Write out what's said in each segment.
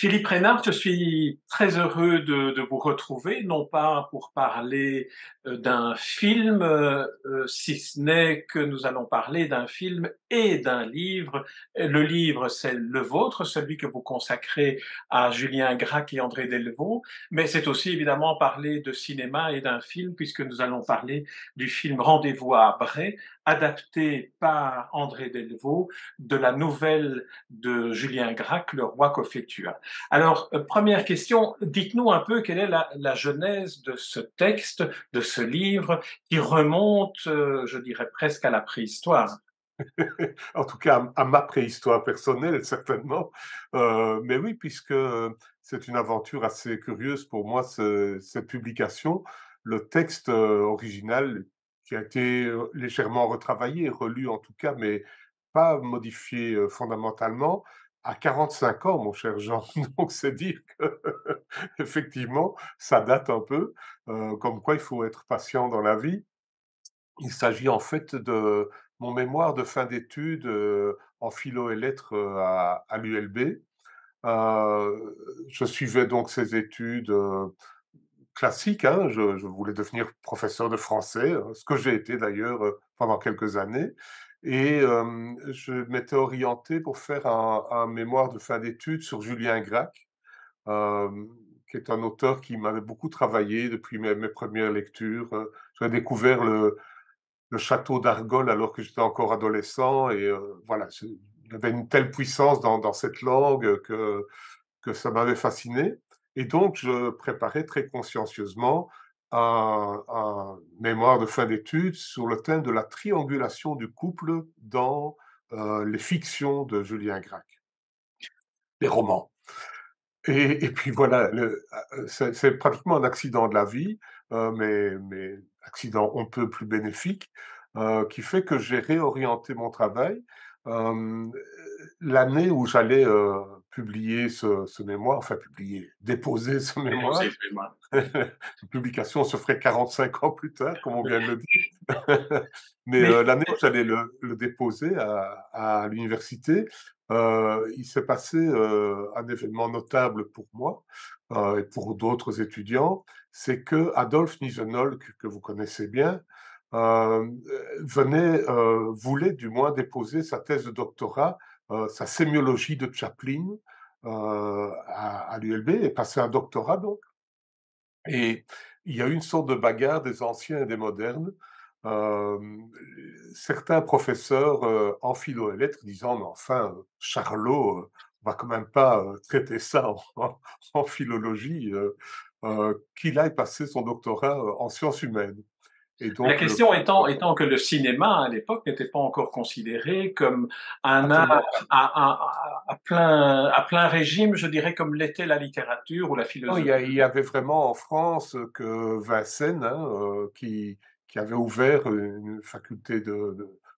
Philippe Reynard, je suis très heureux de vous retrouver, non pas pour parler d'un film, si ce n'est que nous allons parler d'un film et d'un livre. Le livre, c'est le vôtre, celui que vous consacrez à Julien Gracq et André Delvaux, mais c'est aussi évidemment parler de cinéma et d'un film, puisque nous allons parler du film Rendez-vous à Bray, adapté par André Delvaux de la nouvelle de Julien Gracq, Le Roi Cophetua. Alors, première question, dites-nous un peu quelle est la genèse de ce texte, de ce livre, qui remonte, je dirais presque à la préhistoire. En tout cas, à ma préhistoire personnelle, certainement. Mais oui, puisque c'est une aventure assez curieuse pour moi, cette publication. Le texte original, qui a été légèrement retravaillé, relu en tout cas, mais pas modifié fondamentalement, à 45 ans, mon cher Jean. Donc, c'est dire que, effectivement, ça date un peu, comme quoi il faut être patient dans la vie. Il s'agit en fait de mon mémoire de fin d'études, en philo et lettres, à l'ULB. Je suivais donc ces études, classiques, hein. Je voulais devenir professeur de français, ce que j'ai été d'ailleurs, pendant quelques années et je m'étais orienté pour faire un mémoire de fin d'études sur Julien Gracq, hem, qui est un auteur qui m'avait beaucoup travaillé depuis mes 1res lectures. J'avais découvert le château d'Argol alors que j'étais encore adolescent et voilà, il y avait une telle puissance dans cette langue que ça m'avait fasciné et donc je préparais très consciencieusement un mémoire de fin d'études sur le thème de la triangulation du couple dans, les fictions de Julien Gracq, les romans et puis voilà, c'est pratiquement un accident de la vie, mais accident on peut plus bénéfique, qui fait que j'ai réorienté mon travail. Hem, L'année où j'allais, publier ce mémoire, enfin publier, déposer ce mémoire, une publication se ferait 45 ans plus tard, comme on vient de le dire. Mais, Mais l'année où j'allais le déposer à l'université, il s'est passé, un événement notable pour moi, et pour d'autres étudiants. C'est que Adolphe Nisenholck, que vous connaissez bien, voulait du moins déposer sa thèse de doctorat, sa sémiologie de Chaplin, à l'ULB et passer un doctorat donc. Et il y a eu une sorte de bagarre des anciens et des modernes. Hem, Certains professeurs, en philo et lettres disant: «Mais enfin, Charlot, on va quand même pas, traiter ça en philologie, qu'il aille passer son doctorat, en sciences humaines» et la donc le question étant que le cinéma, à l'époque, n'était pas encore considéré comme un art absolument pas. à plein régime, je dirais, comme l'était la littérature ou la Non, philosophie. il y avait vraiment en France, que Vincennes, hein, qui avait ouvert une faculté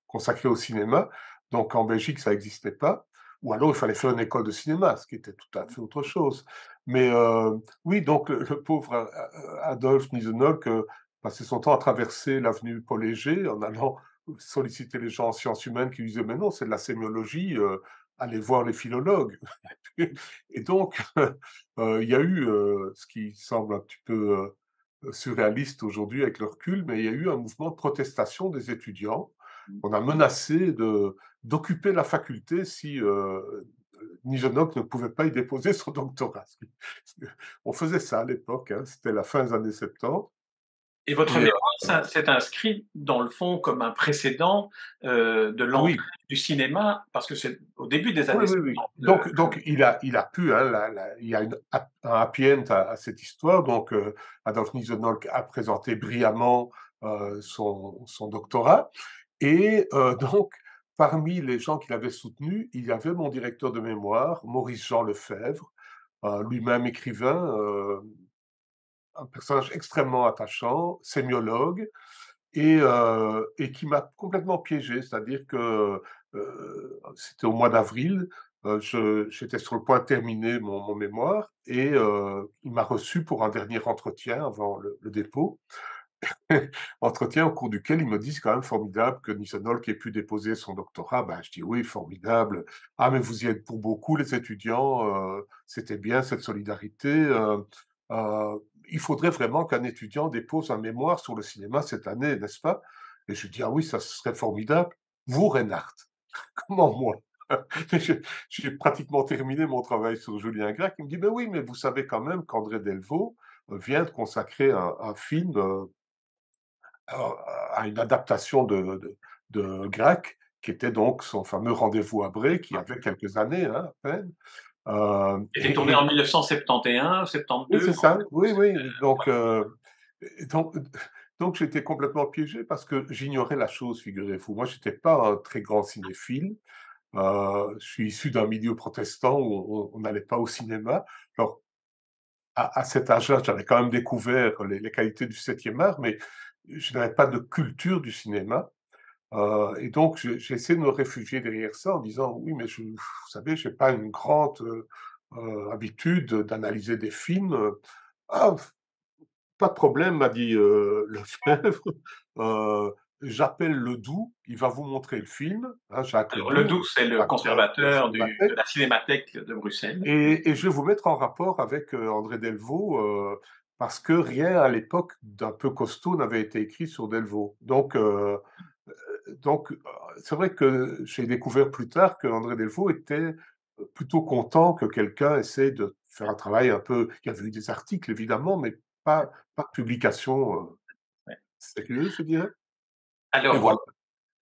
consacrée au cinéma. Donc en Belgique, ça n'existait pas. Ou alors il fallait faire une école de cinéma, ce qui était tout à fait autre chose. Mais oui, donc le pauvre Adolphe Nisenholck, passait son temps à traverser l'avenue Paul-Léger en allant solliciter les gens en sciences humaines qui lui disaient: «Mais non, c'est de la sémiologie, allez voir les philologues». Et donc il y a eu, ce qui semble un petit peu, surréaliste aujourd'hui avec le recul, mais il y a eu un mouvement de protestation des étudiants. On a menacé d'occuper la faculté si, Nijenok ne pouvait pas y déposer son doctorat. On faisait ça à l'époque, hein, c'était la fin des années 70 Et votre et mémoire, ça s'est inscrit dans le fond comme un précédent, de ah l'entrée oui, du cinéma, parce que c'est au début des oui, années oui, oui. 70, Donc il a pu, hein, il y a un happy end à cette histoire. Donc, Adolphe Nisenholck a présenté brillamment, son doctorat et donc parmi les gens qui l'avaient soutenu, il y avait mon directeur de mémoire, Maurice-Jean Lefebvre, lui-même écrivain, un personnage extrêmement attachant, sémiologue et qui m'a complètement piégé. C'est-à-dire que, c'était au mois d'avril, j'étais sur le point de terminer mon mémoire et il m'a reçu pour un dernier entretien avant le dépôt Entretien au cours duquel ils me disent quand même formidable que Nisenolk ait pu déposer son doctorat. Ben, je dis oui, formidable. Ah, mais vous y êtes pour beaucoup, les étudiants. C'était bien cette solidarité. Euh, il faudrait vraiment qu'un étudiant dépose un mémoire sur le cinéma cette année, n'est-ce pas? Et je dis ah oui, ça serait formidable. Vous, Reinhardt, comment moi? J'ai pratiquement terminé mon travail sur Julien Gracq. Il me dit, ben oui, mais vous savez quand même qu'André Delvaux vient de consacrer un film à une adaptation de Gracq, qui était donc son fameux Rendez-vous à Bré, qui avait quelques années hein, à peine. Euh, C'était tourné et, en et- 1971, oui, 72. c'est ça. Oui, oui. Donc, donc j'étais complètement piégé parce que j'ignorais la chose, figurez-vous. Moi, j'étais pas un très grand cinéphile. Je suis issu d'un milieu protestant où on n'allait pas au cinéma. Alors, à cet âge-là, j'avais quand même découvert les qualités du septième art, mais je n'avais pas de culture du cinéma. Et donc, j'ai essayé de me réfugier derrière ça en disant, oui, mais vous savez, je n'ai pas une grande habitude d'analyser des films. Ah, pas de problème, m'a dit Lefebvre. Euh, J'appelle Ledoux, il va vous montrer le film, hein, Jacques Alors, Ledoux, Ledoux, c'est le acteur de la conservateur de Cinémathèque. la Cinémathèque de Bruxelles. Et je vais vous mettre en rapport avec André Delvaux, parce que rien à l'époque d'un peu costaud n'avait été écrit sur Delvaux. Donc, c'est vrai que j'ai découvert plus tard que André Delvaux était plutôt content que quelqu'un essaie de faire un travail un peu. Il y avait eu des articles évidemment, mais pas de publication Ouais. sérieuse, je dirais. Et Alors, voilà,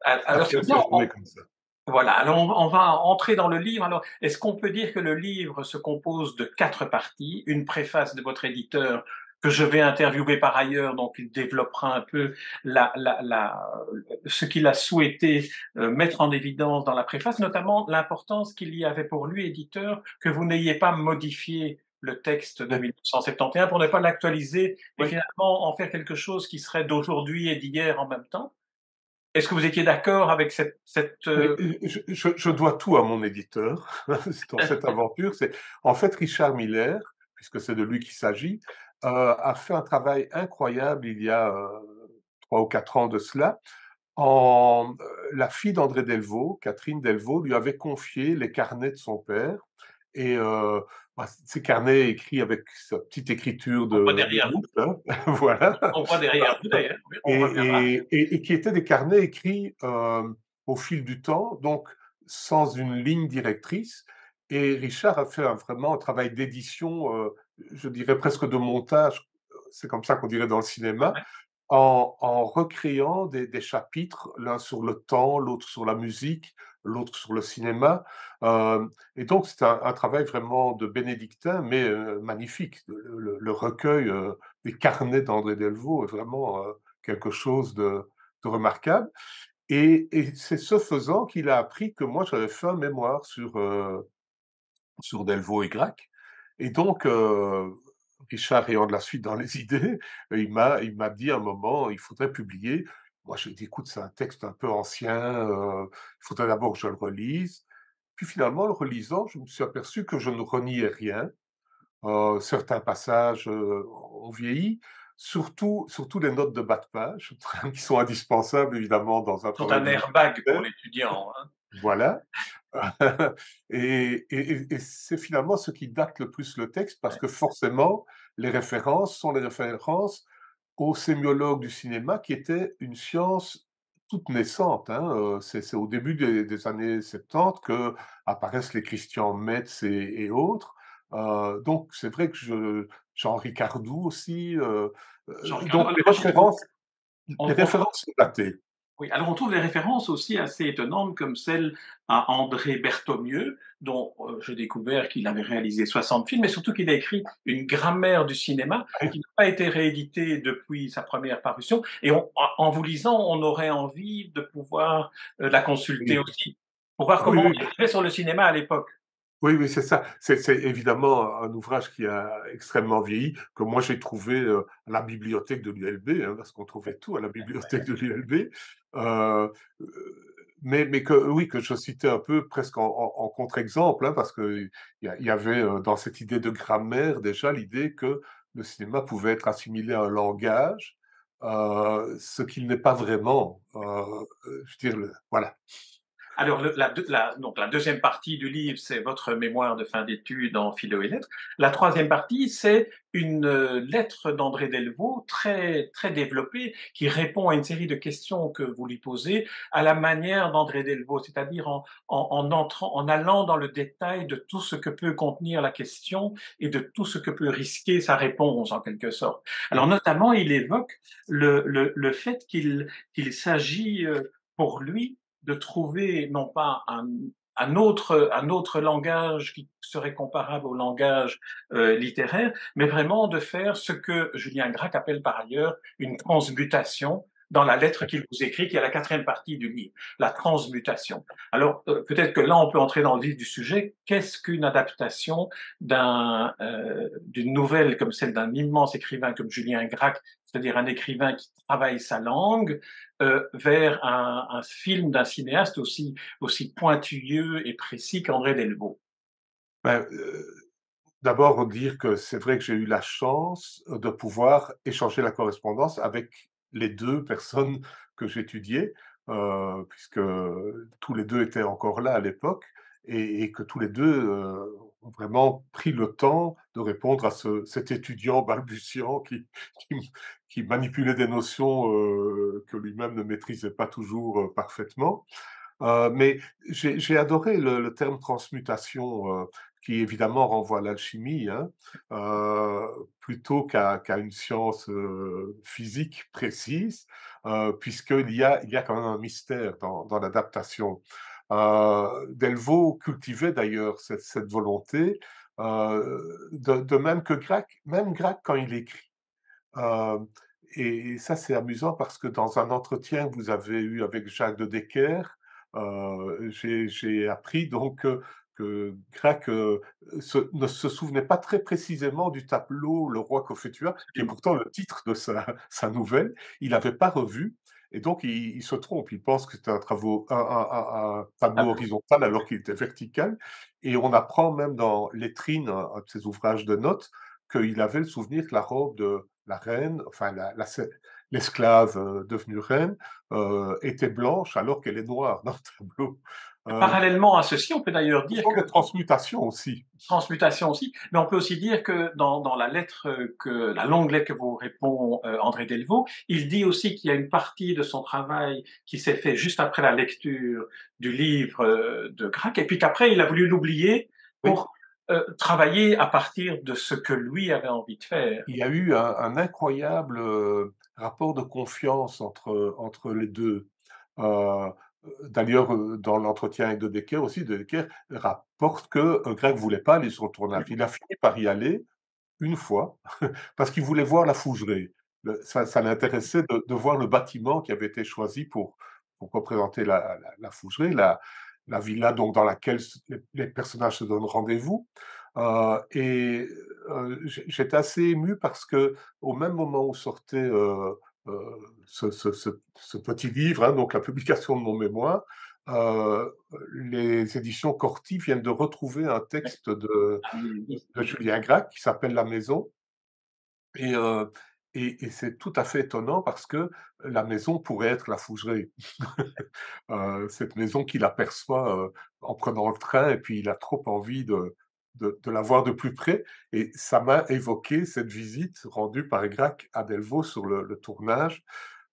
alors l'affaire s'est retournée comme ça. voilà, alors on va entrer dans le livre. Alors, est-ce qu'on peut dire que le livre se compose de 4 parties? Une préface de votre éditeur que je vais interviewer par ailleurs, donc il développera un peu ce qu'il a souhaité mettre en évidence dans la préface, notamment l'importance qu'il y avait pour lui, éditeur, que vous n'ayez pas modifié le texte de Oui, 1971 pour ne pas l'actualiser et oui. finalement en faire quelque chose qui serait d'aujourd'hui et d'hier en même temps. Est-ce que vous étiez d'accord avec Je dois tout à mon éditeur dans cette aventure. C'est en fait Richard Miller, puisque c'est de lui qu'il s'agit, a fait un travail incroyable il y a 3 ou 4 ans de cela. La fille d'André Delvaux, Catherine Delvaux, lui avait confié les carnets de son père. Et ces carnets écrits avec sa petite écriture on voit de derrière vous? goutte, hein, voilà. On voit derrière vous d'ailleurs, oui, on reviendra. Et qui étaient des carnets écrits au fil du temps, donc sans une ligne directrice. Et Richard a fait vraiment un travail d'édition, je dirais presque de montage, c'est comme ça qu'on dirait dans le cinéma, Ouais. en recréant des chapitres, l'un sur le temps, l'autre sur la musique, l'autre sur le cinéma. Et donc c'est un travail vraiment de bénédictin, mais magnifique. Le recueil des carnets d'André Delvaux est vraiment quelque chose de remarquable. Et c'est ce faisant qu'il a appris que moi j'avais fait un mémoire sur Delvaux et Gracq. Et donc, Richard ayant de la suite dans les idées, il m'a dit à un moment, il faudrait publier. Moi, j'ai dit, écoute, c'est un texte un peu ancien, il faudrait d'abord que je le relise. Puis finalement, en le relisant, je me suis aperçu que je ne reniais rien. Certains passages ont vieilli, surtout les notes de bas de page, qui sont indispensables évidemment dans un Sont travail un airbag pour d'universitaire. l'étudiant, hein. Voilà. Et c'est finalement ce qui date le plus le texte, parce Ouais. que forcément, les références sont les références au sémiologue du cinéma, qui était une science toute naissante, hein. C'est au début des années 70 que apparaissent les Christian Metz et autres. Donc c'est vrai que Jean Ricardou aussi. Jean-Ricardo, Donc alors les moi je trouve, références, les on trouve, références sont datées. oui, alors on trouve des références aussi assez étonnantes comme celle à André Berthommieux, dont j'ai découvert qu'il avait réalisé 60 films, mais surtout qu'il a écrit une grammaire du cinéma qui n'a pas été rééditée depuis sa première parution. Et en vous lisant, on aurait envie de pouvoir la consulter Oui, aussi, pour voir oui, comment oui. on écrivait sur le cinéma à l'époque. Oui, oui, c'est ça. C'est évidemment un ouvrage qui a extrêmement vieilli, que moi j'ai trouvé à la bibliothèque de l'ULB, hein, parce qu'on trouvait tout à la bibliothèque de l'ULB. Euh, mais que oui, que je citais un peu presque en contre-exemple, hein, parce que il y avait dans cette idée de grammaire déjà l'idée que le cinéma pouvait être assimilé à un langage. ce qu'il n'est pas vraiment. Je veux dire, voilà. Alors, donc la deuxième partie du livre, c'est votre mémoire de fin d'études en philo et lettres. La troisième partie, c'est une lettre d'André Delvaux très, très développée qui répond à une série de questions que vous lui posez à la manière d'André Delvaux, c'est-à-dire en allant dans le détail de tout ce que peut contenir la question et de tout ce que peut risquer sa réponse, en quelque sorte. Alors, notamment, il évoque le fait qu'il s'agit pour lui de trouver non pas un autre langage qui serait comparable au langage littéraire, mais vraiment de faire ce que Julien Gracq appelle par ailleurs une transmutation dans la lettre qu'il vous écrit, qui est la quatrième partie du livre, la transmutation. Alors peut-être que là on peut entrer dans le vif du sujet. Qu'est-ce qu'une adaptation d'une nouvelle comme celle d'un immense écrivain comme Julien Gracq, c'est-à-dire un écrivain qui travaille sa langue, vers un film d'un cinéaste aussi pointilleux et précis qu'André Delvaux. Ben, d'abord dire que c'est vrai que j'ai eu la chance de pouvoir échanger la correspondance avec les 2 personnes que j'étudiais, puisque tous les 2 étaient encore là à l'époque et que tous les 2 ont vraiment pris le temps de répondre à cet étudiant balbutiant qui qui manipulait des notions, que lui-même ne maîtrisait pas toujours, parfaitement. Mais j'ai adoré le terme transmutation, qui évidemment renvoie à l'alchimie, hein, plutôt qu'à une science, physique précise, puisqu'il y a quand même un mystère dans l'adaptation. Delvaux cultivait d'ailleurs cette volonté, de même que Gracq, même Gracq quand il écrit. Heu et ça, c'est amusant parce que dans un entretien que vous avez eu avec Jacques de Decker, j'ai appris donc que Gracq, ne se souvenait pas très précisément du tableau Le Roi Cophetua, qui est Absolument. pourtant le titre de sa nouvelle. Il n'avait pas revu et donc il se trompe. Il pense que c'était un tableau horizontal alors qu'il était vertical et on apprend même dans Lettrine, un de ses ouvrages de notes, qu'il avait le souvenir que la robe de la reine, enfin l'esclave, devenue reine, était blanche alors qu'elle est noire dans le tableau. Heu, Parallèlement à ceci, on peut d'ailleurs Ce dire sont que des transmutations aussi. transmutation aussi, mais on peut aussi dire que dans la lettre la longue lettre que vous répond André Delvaux, il dit aussi qu'il y a une partie de son travail qui s'est fait juste après la lecture du livre de Gracq, et puis qu'après il a voulu l'oublier Oui, pour travailler à partir de ce que lui avait envie de faire. il y a eu un incroyable, rapport de confiance entre les 2. Heu, D'ailleurs, dans l'entretien avec De Decker aussi, De Decker rapporte que, Greg voulait pas aller sur le tournage. Il a fini par y aller une fois, parce qu'il voulait voir la Fougeray. Ça l'intéressait de voir le bâtiment qui avait été choisi pour représenter la Fougeray, la villa donc dans laquelle les personnages se donnent rendez-vous. Et j'étais assez ému parce que au même moment où sortait, ce petit livre, hein, donc la publication de mon mémoire, heu, les éditions Corti viennent de retrouver un texte Ah oui, oui. de Julien Gracq qui s'appelle La Maison et c'est tout à fait étonnant parce que la maison pourrait être la Fougeray. Cette maison qu'il aperçoit, en prenant le train et puis il a trop envie de la voir de plus près et ça m'a évoqué cette visite rendue par Gracq à Delvaux sur le tournage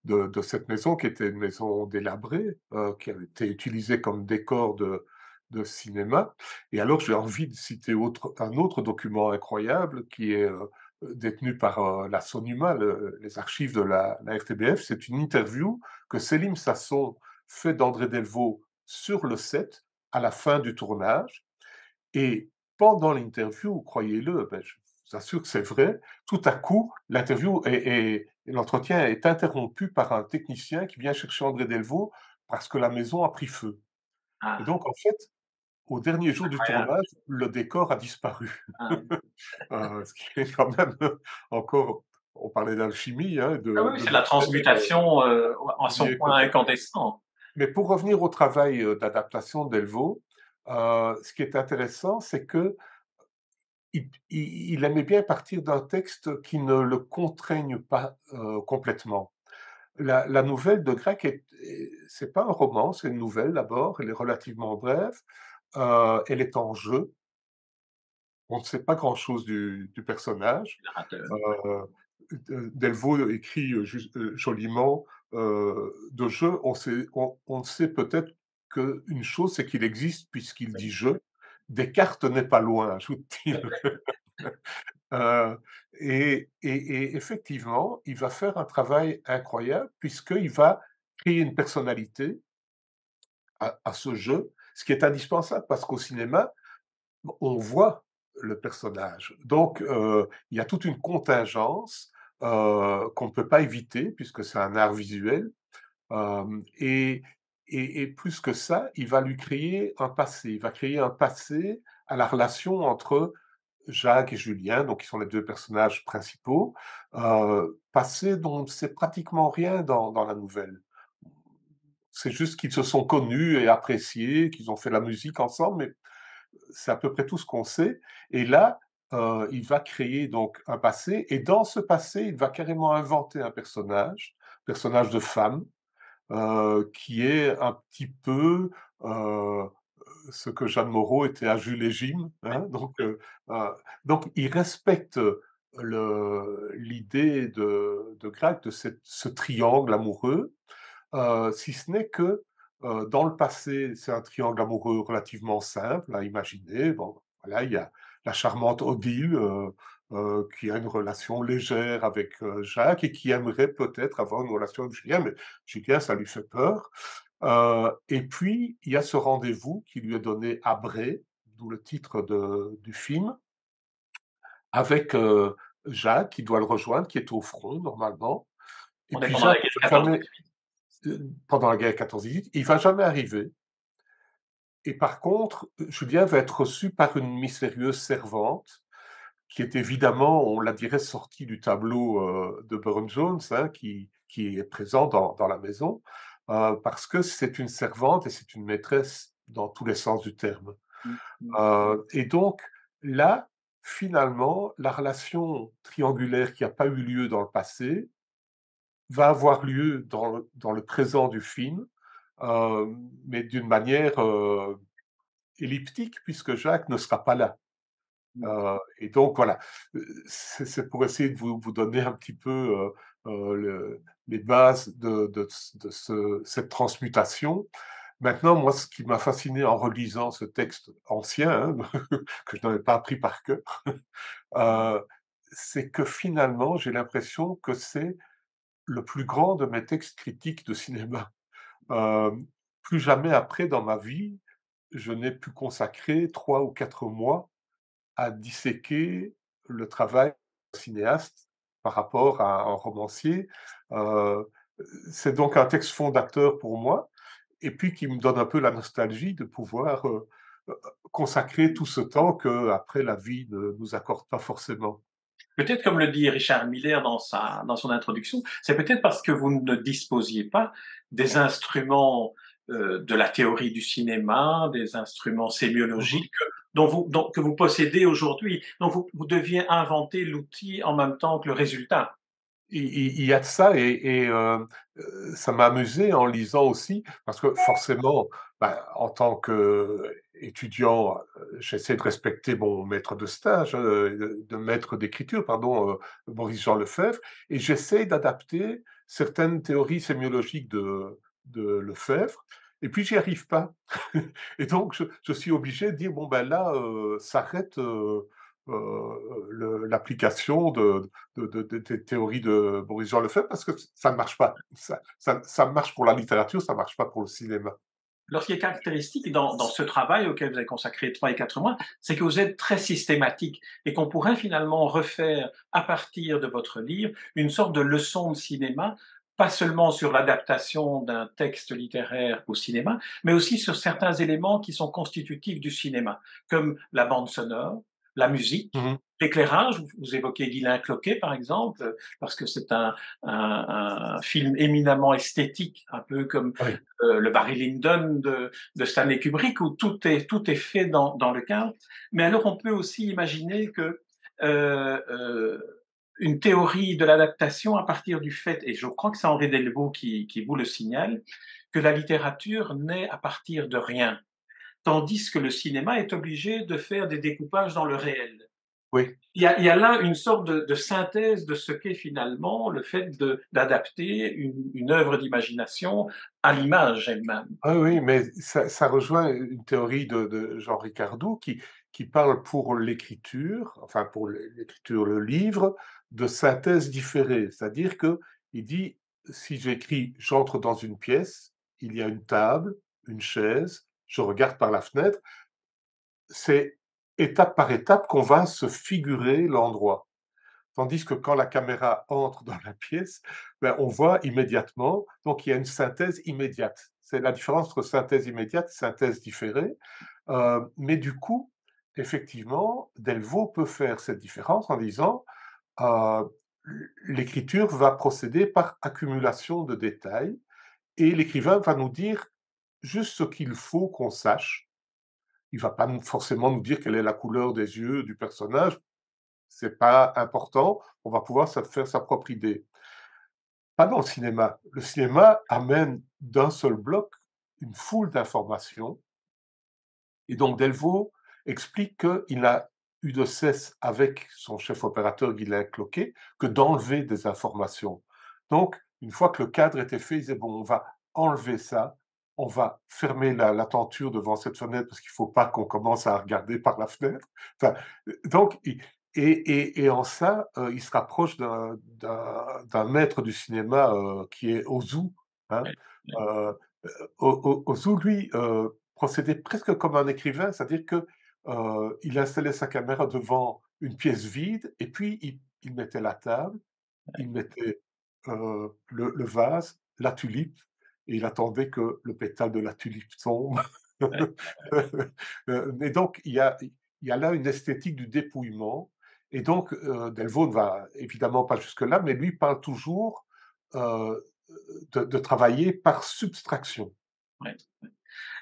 de cette maison qui était une maison délabrée, qui avait été utilisée comme décor de cinéma. Et alors j'ai envie de citer un autre document incroyable qui est, détenu par, la SONUMA, les archives de la RTBF. C'est une interview que Célim Sasson fait d'André Delvaux sur le set, à la fin du tournage et pendant l'interview, croyez-le, je vous assure que c'est vrai, tout à coup, l'interview et l'entretien est interrompu par un technicien qui vient chercher André Delvaux parce que la maison a pris feu. Et Ah, donc en fait, au dernier jour du incroyable. tournage, le décor a disparu. Ah, Ce qui est quand même encore, on parlait d'alchimie, hein, ah oui, de c'est la mystère, transmutation à son oublié point complètement. incandescent. Mais pour revenir au travail, d'adaptation de Delvaux, ce qui est intéressant, c'est que il aimait bien partir d'un texte qui ne le contraigne pas, complètement. La nouvelle de Grec c'est pas un roman, c'est une nouvelle d'abord, elle est relativement brève, elle est en jeu, on ne sait pas grand-chose du personnage. narrateur. Heu, Delvaux écrit, joliment, de jeu, on ne sait peut-être qu'une chose, c'est qu'il existe puisqu'il dit «je». Descartes n'est pas loin, ajoute-t-il. Heu et effectivement, il va faire un travail incroyable puisqu'il va créer une personnalité à ce jeu, ce qui est indispensable parce qu'au cinéma, on voit le personnage. Donc il y a toute une contingence, qu'on ne peut pas éviter puisque c'est un art visuel, hem et plus que ça, il va lui créer un passé. Il va créer un passé à la relation entre Jacques et Julien, donc qui sont les 2 personnages principaux, passé dont on ne sait pratiquement rien dans la nouvelle. C'est juste qu'ils se sont connus et appréciés, qu'ils ont fait de la musique ensemble, mais c'est à peu près tout ce qu'on sait. Et là, il va créer donc un passé, et dans ce passé, il va carrément inventer un personnage de femme, qui est un petit peu ce que Jeanne Moreau était à Jules et Jim, hein. Euh, donc il respecte l'idée de Gracq, de ce triangle amoureux, si ce n'est que dans le passé, c'est un triangle amoureux relativement simple à imaginer. Bon, voilà, il y a la charmante Odile qui a une relation légère avec Jacques et qui aimerait peut-être avoir une relation avec Julien, mais Julien, ça lui fait peur. Et puis, il y a ce rendez-vous qui lui est donné à Bray, d'où le titre du film, avec Jacques qui doit le rejoindre, qui est au front normalement. Et On est puis pendant la Jacques guerre ne va jamais 14-18. pendant la guerre 14-18, il va jamais arriver. Et par contre, Julien va être reçu par une mystérieuse servante qui est évidemment, on la dirait, sortie du tableau de Burne-Jones, hein, qui est présent dans la maison, parce que c'est une servante et c'est une maîtresse dans tous les sens du terme. Mmh mh. Et donc là, finalement, la relation triangulaire qui n'a pas eu lieu dans le passé va avoir lieu dans le présent du film, mais d'une manière elliptique, puisque Jacques ne sera pas là. Mmh. Et donc voilà, c'est pour essayer de vous donner un petit peu les bases de cette transmutation. Maintenant, moi, ce qui m'a fasciné en relisant ce texte ancien, hein, que je n'avais pas appris par cœur, euh, c'est que finalement, j'ai l'impression que c'est le plus grand de mes textes critiques de cinéma. Euh, Plus jamais après dans ma vie, je n'ai pu consacrer 3 ou 4 mois à disséquer le travail d'un cinéaste par rapport à un romancier. Heu, c'est donc un texte fondateur pour moi et puis qui me donne un peu la nostalgie de pouvoir, consacrer tout ce temps qu'après la vie ne nous accorde pas forcément. Peut-être comme le dit Richard Miller dans son introduction, c'est peut-être parce que vous ne disposiez pas des instruments, de la théorie du cinéma, des instruments Mmh. sémiologiques, que vous possédez aujourd'hui. Donc vous deviez inventer l'outil en même temps que le résultat. Il y a de ça ça m'a amusé en lisant aussi parce que forcément, bah, en tant qu'étudiant, j'essaie de respecter mon maître de stage, de maître d'écriture, pardon, Maurice-Jean Lefebvre, et j'essaie d'adapter certaines théories sémiologiques de Lefebvre et puis j'y arrive pas. Et donc je suis obligé de dire: «Bon, ben, là, s'arrête, l'application des théories de Boris-Jean Lefebvre parce que ça ne marche pas. Ça marche pour la littérature, ça ne marche pas pour le cinéma. Alors, ce qui est caractéristique dans ce travail auquel vous avez consacré 3 et 4 mois, c'est que vous êtes très systématique et qu'on pourrait finalement refaire, à partir de votre livre, une sorte de leçon de cinéma, pas seulement sur l'adaptation d'un texte littéraire au cinéma, mais aussi sur certains éléments qui sont constitutifs du cinéma, comme la bande sonore, la musique, Mmh. l'éclairage. Vous évoquez Guylain Cloquet, par exemple, parce que c'est un film éminemment esthétique, un peu comme Oui. le Barry Lyndon de Stanley Kubrick, où tout est fait dans le cadre. Mais alors, on peut aussi imaginer que euh, euh, une théorie de l'adaptation à partir du fait, et je crois que c'est Henri Delvaux qui vous le signale, que la littérature naît à partir de rien, tandis que le cinéma est obligé de faire des découpages dans le réel. Oui. Il y a là une sorte de synthèse de ce qu'est finalement le fait d'adapter une œuvre d'imagination à l'image elle-même. Ah oui, mais ça rejoint une théorie de Jean Ricardou qui parle pour l'écriture, enfin pour l'écriture, le livre, de synthèse différée. C'est-à-dire que il dit: «Si j'écris, j'entre dans une pièce, il y a une table, une chaise, je regarde par la fenêtre». C'est étape par étape qu'on va se figurer l'endroit. Tandis que quand la caméra entre dans la pièce, ben, on voit immédiatement, donc il y a une synthèse immédiate. C'est la différence entre synthèse immédiate et synthèse différée. Mais du coup, effectivement, Delvaux peut faire cette différence en disant, heu, l'écriture va procéder par accumulation de détails et l'écrivain va nous dire juste ce qu'il faut qu'on sache. Il va pas forcément nous dire quelle est la couleur des yeux du personnage, c'est pas important, on va pouvoir se faire sa propre idée. Pas dans le cinéma. Le cinéma amène d'un seul bloc une foule d'informations et donc Delvaux explique qu'il n'a eu de cesse avec son chef opérateur Guylain Cloquet que d'enlever des informations. Donc, une fois que le cadre était fait, il disait: «Bon, on va enlever ça, on va fermer la tenture devant cette fenêtre parce qu'il ne faut pas qu'on commence à regarder par la fenêtre». Enfin, donc i et en ça, il se rapproche d'un maître du cinéma, qui est Ozu, hein. Ouais, ouais, Heu Ozu, lui, procédait presque comme un écrivain, c'est-à-dire que, il installait sa caméra devant une pièce vide et puis il mettait la table, il mettait, le vase, la tulipe et il attendait que le pétale de la tulipe tombe. ouais. Et donc il y a là une esthétique du dépouillement et donc Delvaux ne va évidemment pas jusque-là, mais lui parle toujours, heu, de travailler par subtraction. Ouais.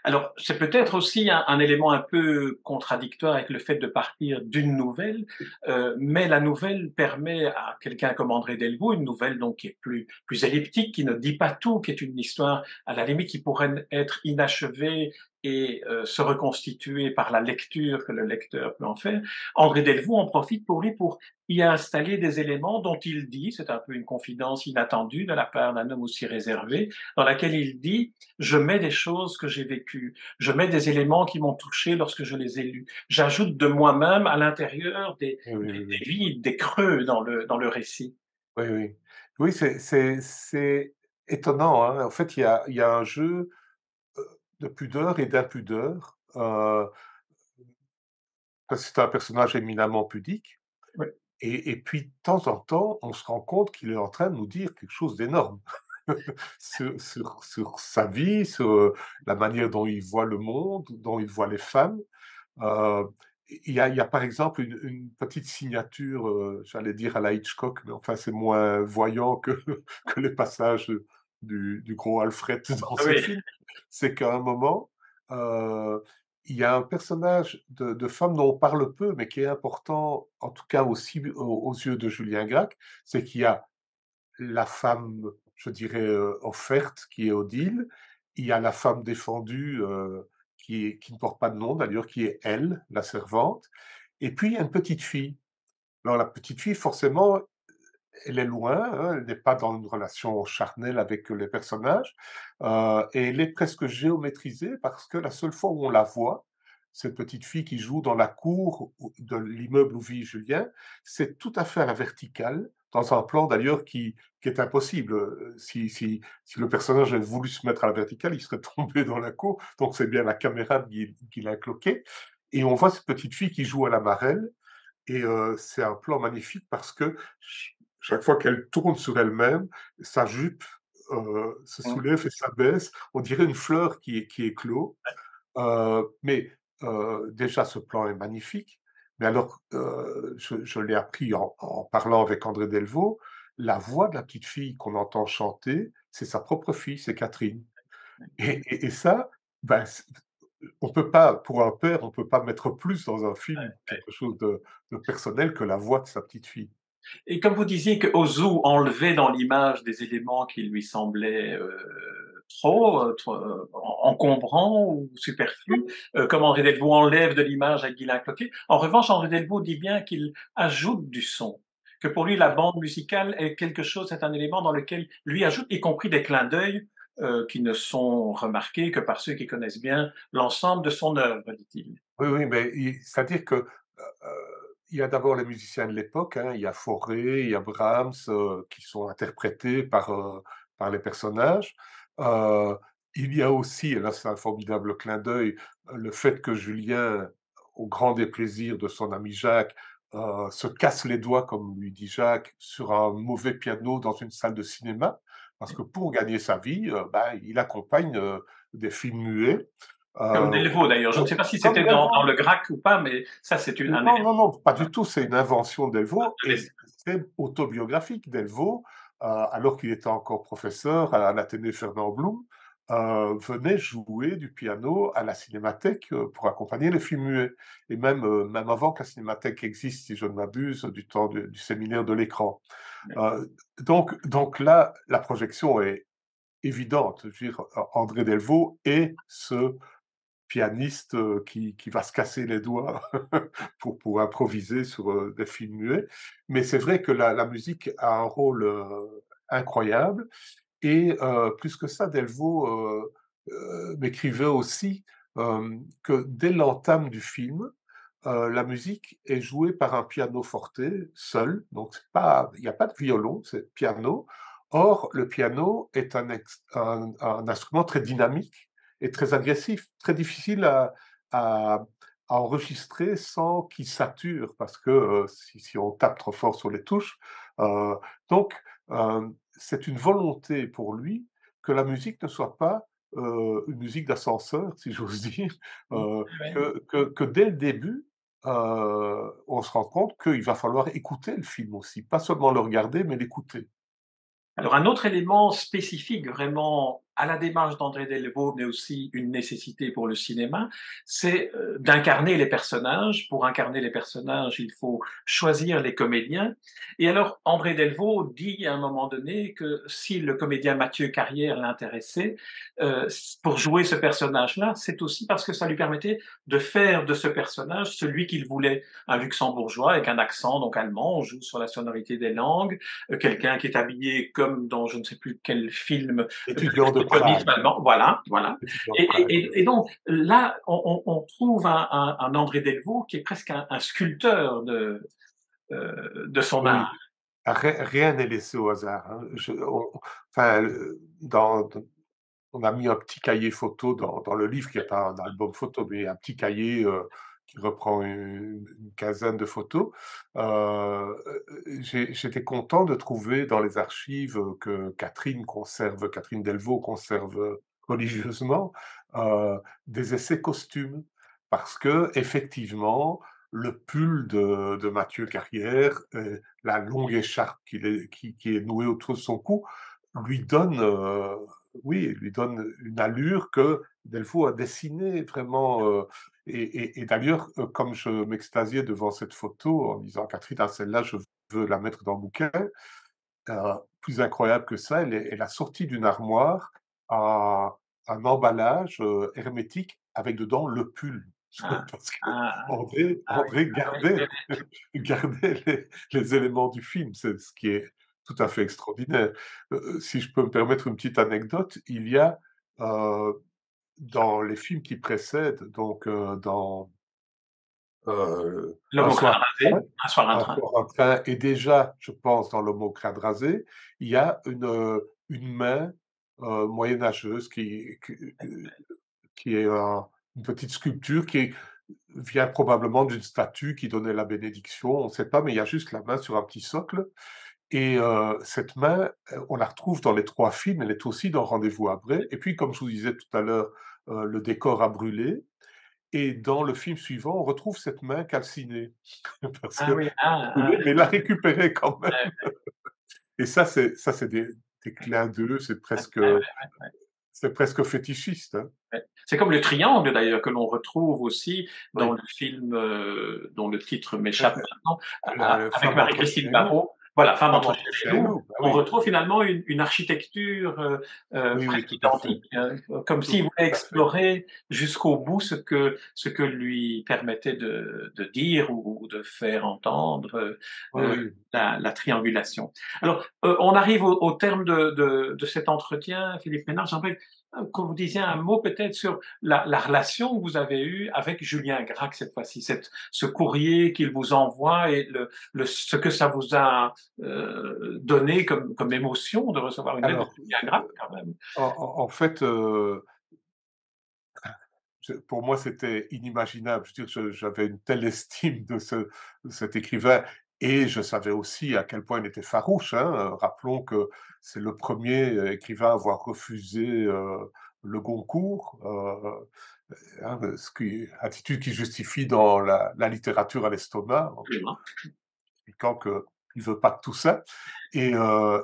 Alors, c'est peut-être aussi un élément un peu contradictoire avec le fait de partir d'une nouvelle, mais la nouvelle permet à quelqu'un comme André Delvaux, une nouvelle donc qui est plus elliptique, qui ne dit pas tout, qui est une histoire à la limite qui pourrait être inachevée et se reconstituer par la lecture que le lecteur peut en faire. André Delvaux en profite pour lui pour y installer des éléments dont il dit, c'est un peu une confidence inattendue de la part d'un homme aussi réservé, dans laquelle il dit: «Je mets des choses que j'ai vécues, je mets des éléments qui m'ont touché lorsque je les ai lus. J'ajoute de moi-même à l'intérieur Oui, oui, oui, des oui. vides, des creux dans le récit». Oui, oui. Oui, c'est étonnant, hein. En fait, il y a un jeu, de pudeur et d'impudeur, parce que c'est un personnage éminemment pudique Oui, et puis de temps en temps, on se rend compte qu'il est en train de nous dire quelque chose d'énorme sur sa vie, sur, la manière dont il voit le monde, dont il voit les femmes. Heu, il y a par exemple une petite signature, j'allais dire à la Hitchcock, mais enfin c'est moins voyant que que les passages, du gros Alfred dans ce oui, film. C'est qu'à un moment, heu, il y a un personnage de femme dont on parle peu, mais qui est important, en tout cas aussi aux yeux de Julien Gracq, c'est qu'il y a la femme, je dirais, offerte qui est Odile. Il y a la femme défendue, qui ne porte pas de nom d'ailleurs, qui est elle, la servante et puis il y a une petite fille. Alors la petite fille forcément, elle est loin, hein, elle n'est pas dans une relation charnelle avec les personnages, et elle est presque géométrisée parce que la seule fois où on la voit, cette petite fille qui joue dans la cour de l'immeuble où vit Julien, c'est tout à fait à la verticale, dans un plan d'ailleurs qui est impossible. Si le personnage avait voulu se mettre à la verticale, il serait tombé dans la cour, donc c'est bien la caméra qui l'a cloqué et on voit cette petite fille qui joue à la marelle et c'est un plan magnifique parce que chaque fois qu'elle tourne sur elle-même, sa jupe, se mmh, soulève et s'abaisse. On dirait une fleur qui éclot. Mais déjà ce plan est magnifique. Mais alors, je l'ai appris en parlant avec André Delvaux, la voix de la petite fille qu'on entend chanter, c'est sa propre fille, c'est Catherine. Et ça, ben, on peut pas pour un père, on peut pas mettre plus dans un film, ouais. quelque chose de personnel que la voix de sa petite fille. Et comme vous disiez que Ozu enlevait dans l'image des éléments qui lui semblaient trop encombrants ou superflus, comme Henri Delvaux enlève de l'image à Guylain Cloutier. En revanche, Henri Delvaux dit bien qu'il ajoute du son, que pour lui la bande musicale est quelque chose, c'est un élément dans lequel lui ajoute, y compris des clins d'œil qui ne sont remarqués que par ceux qui connaissent bien l'ensemble de son œuvre, dit-il. Oui, oui, mais c'est-à-dire que il y a d'abord les musiciens de l'époque, hein, il y a Fauré, il y a Brahms, qui sont interprétés par les personnages. Euh, il y a aussi, et là c'est un formidable clin d'œil, le fait que Julien, au grand déplaisir de son ami Jacques, se casse les doigts, comme lui dit Jacques, sur un mauvais piano dans une salle de cinéma, parce que pour gagner sa vie, ben, il accompagne des films muets. Comme Euh, Delvaux d'ailleurs. Je ne sais pas si Comme c'était dans Delvaux. le Grac ou pas, mais ça c'est un Non, non, non, pas du élément tout. C'est une invention de Delvaux de et c'est autobiographique. Delvaux, alors qu'il était encore professeur à l'Athénée Fernand Blum, venait jouer du piano à la Cinémathèque pour accompagner les films muets. Et même avant que la Cinémathèque existe, si je ne m'abuse, du temps du séminaire de l'écran. Euh, donc là, la projection est évidente. Je veux dire, André Delvaux est ce pianiste qui va se casser les doigts pour improviser sur des films muets. Mais c'est vrai que la musique a un rôle incroyable. Et plus que ça, Delvaux m'écrivait aussi que dès l'entame du film, la musique est jouée par un piano forte seul, donc il n'y a pas de violon, c'est piano. Or, le piano est un instrument très dynamique et très agressif, très difficile à- à enregistrer sans qu'il sature, parce que si on tape trop fort sur les touches. euh, donc, c'est une volonté pour lui que la musique ne soit pas une musique d'ascenseur, si j'ose dire, euh, ouais. que dès le début, on se rend compte qu'il va falloir écouter le film aussi, pas seulement le regarder, mais l'écouter. Alors un autre élément spécifique vraiment à la démarche d'André Delvaux, mais aussi une nécessité pour le cinéma, c'est d'incarner les personnages. Pour incarner les personnages, il faut choisir les comédiens. Et alors André Delvaux dit à un moment donné que si le comédien Mathieu Carrière l'intéressait pour jouer ce personnage-là, c'est aussi parce que ça lui permettait de faire de ce personnage celui qu'il voulait, un luxembourgeois avec un accent donc allemand. On joue sur la sonorité des langues, quelqu'un qui est habillé comme dans je ne sais plus quel film, Étudiant de l'expressionnisme Prague. allemand, voilà, voilà. Étudiant de Et, Prague. et donc là, on trouve un André Delvaux qui est presque un sculpteur de son Oui, oui. art. Rien n'est laissé au hasard, hein. Enfin, on a mis un petit cahier photo dans le livre, qui n'est pas un album photo, mais un petit cahier qui reprend une quinzaine de photos. Euh, J'étais content de trouver dans les archives que Catherine Delvaux conserve religieusement, des essais costumes. Parce que, effectivement, le pull de Mathieu Carrière, la longue écharpe qui est nouée autour de son cou, lui donne oui, il lui donne une allure que Delvaux a dessinée vraiment. Et d'ailleurs, comme je m'extasiais devant cette photo en disant, Catherine, ah, celle-là, je veux la mettre dans le bouquin, plus incroyable que ça, elle a sorti d'une armoire un emballage hermétique avec dedans le pull. Ah, Parce que ah, André ah oui, oui, gardait, oui. gardait les éléments du film, c'est ce qui est tout à fait extraordinaire. Si je peux me permettre une petite anecdote, il y a dans les films qui précèdent, donc dans L'homme Un au soir crâne rasé, un soir un Un train. soir un train, et déjà, je pense, dans le mot crâne rasé, il y a une main moyenâgeuse qui est une petite sculpture vient probablement d'une statue qui donnait la bénédiction, on ne sait pas, mais il y a juste la main sur un petit socle. Et cette main, on la retrouve dans les trois films, elle est aussi dans Rendez-vous à Bray. Et puis, comme je vous disais tout à l'heure, le décor a brûlé. Et dans le film suivant, on retrouve cette main calcinée, parce Ah que oui, brûlée, mais la récupérer quand même. Et ça, c'est des clins d'yeux, ouais, ouais, c'est presque fétichiste, hein. ouais. C'est comme le triangle d'ailleurs que l'on retrouve aussi dans Oui, le film, dont le titre m'échappe maintenant, la avec femme entre Marie-Christine chien et loup, Barrault. Voilà, Femme femme entre entre chien et chien et loup. loup, bah On oui. retrouve finalement une architecture, Oui, oui, presque tout à fait, identique, comme tout s'il voulait à fait. explorer jusqu'au bout ce que lui permettait de dire ou de faire entendre, Oui, oui. la triangulation. Alors, on arrive au terme de cet entretien, Philippe Ménard. J'aimerais que vous disiez un mot peut-être sur la relation que vous avez eue avec Julien Gracq cette fois-ci, ce courrier qu'il vous envoie et ce que ça vous a donné comme émotion de recevoir une lettre de Alors, Julien Gracq quand même. en fait, pour moi, c'était inimaginable. Je veux dire, j'avais une telle estime de cet écrivain et je savais aussi à quel point il était farouche, hein. Rappelons que c'est le premier écrivain à avoir refusé, le Goncourt, hein, attitude qui justifie dans la littérature à l'estomac, en Absolument. expliquant qu'il veut pas de tout ça et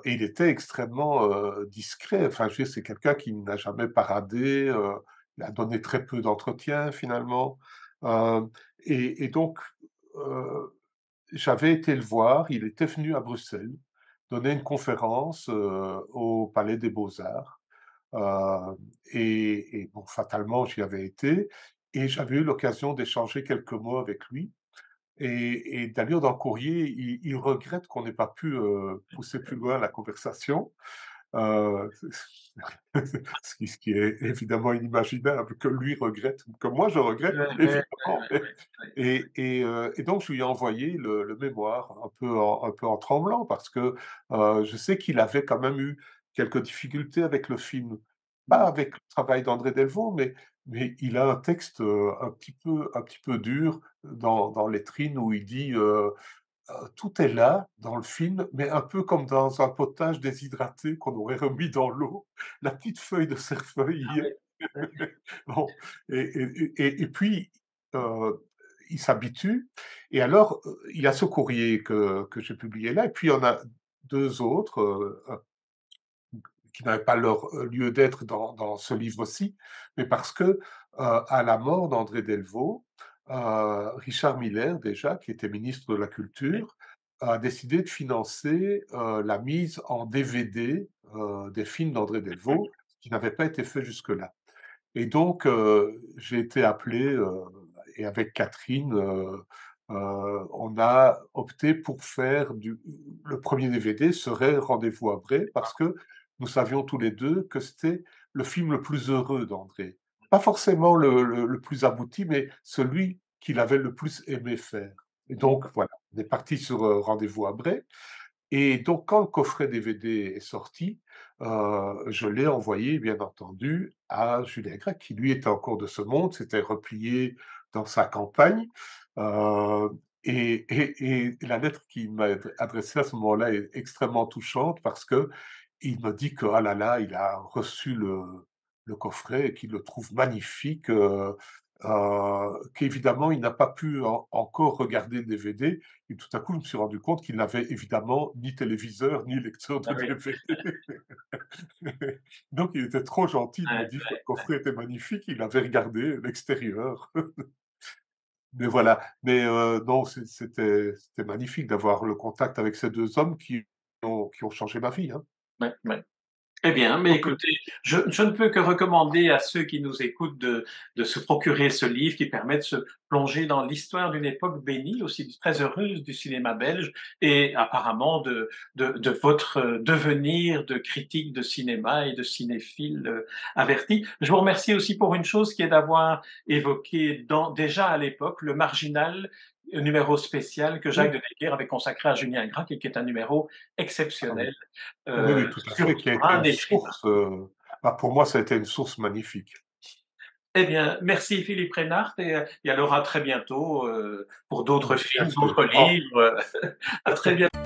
il était extrêmement, discret. Enfin, je veux dire, c'est quelqu'un qui n'a jamais paradé, il a donné très peu d'entretiens finalement, hem et donc heu, j'avais été le voir, il était venu à Bruxelles, donner une conférence, au Palais des Beaux-Arts, et bon, fatalement, j'y avais été et j'avais eu l'occasion d'échanger quelques mots avec lui et d'ailleurs dans le courrier, il regrette qu'on n'ait pas pu, pousser plus loin la conversation, heu, ce qui est évidemment inimaginable que lui regrette, que moi je regrette Ouais, ouais, ouais, évidemment ouais, ouais. et donc je lui ai envoyé le mémoire un peu en tremblant parce que, je sais qu'il avait quand même eu quelques difficultés avec le film. Pas Mmh. avec le travail d'André Delvaux, mais il a un texte, un petit peu dur dans Lettrines où il dit, «Tout est là dans le film, mais un peu comme dans un potage déshydraté qu'on aurait remis dans l'eau, la petite feuille de cerfeuil». Ouais, ouais. Bon et puis, il s'habitue et alors, il y a ce courrier que j'ai publié là et puis il y en a 2 autres, qui n'avaient pas leur, lieu d'être dans ce livre-ci, mais parce que, à la mort d'André Delvaux, Richard Miller déjà, qui était ministre de la Culture, a décidé de financer, la mise en DVD, des films d'André Delvaux, qui n'avait pas été fait jusque-là. Et donc, j'ai été appelé, et avec Catherine, on a opté pour faire le premier DVD serait Rendez-vous à Bray parce que nous savions tous les 2 que c'était le film le plus heureux d'André. Pas forcément le plus abouti, mais celui qu'il avait le plus aimé faire. Et Mmh. donc voilà, on est parti sur, Rendez-vous à Bray et donc quand le coffret DVD est sorti, je l'ai envoyé bien entendu à Julien Gracq qui lui était encore de ce monde, s'était replié dans sa campagne, heu et la lettre qu'il m'a adressée à ce moment-là est extrêmement touchante parce qu'il me dit que, ah là là, il a reçu le coffret et qu'il le trouve magnifique, qu'évidemment il n'a pas pu encore regarder le DVD et tout à coup, je me suis rendu compte qu'il n'avait évidemment ni téléviseur, ni lecteur Ah de oui. DVD. Donc il était trop gentil de Ouais, me dire que le coffret était magnifique, il avait regardé l'extérieur. Mais voilà, mais non, c'était magnifique d'avoir le contact avec ces 2 hommes qui ont changé ma vie, hein. ouais, ouais. Eh bien, mais Donc écoutez, je ne peux que recommander à ceux qui nous écoutent de se procurer ce livre qui permet de se plonger dans l'histoire d'une époque bénie, aussi très heureuse du cinéma belge et apparemment de votre devenir de critique de cinéma et de cinéphile averti. Je vous remercie aussi pour une chose qui est d'avoir évoqué déjà à l'époque le Marginal, numéro spécial que Jacques oui, de Decker avait consacré à Julien Gracq et qui est un numéro ah oui. exceptionnel Oui, oui, tout à fait, qui a été un une écrivain. source, bah, pour moi, ça a été une source magnifique. Eh bien, merci Philippe Reynard et alors à très bientôt pour d'autres Bien films, sûr. d'autres livres. À très bientôt.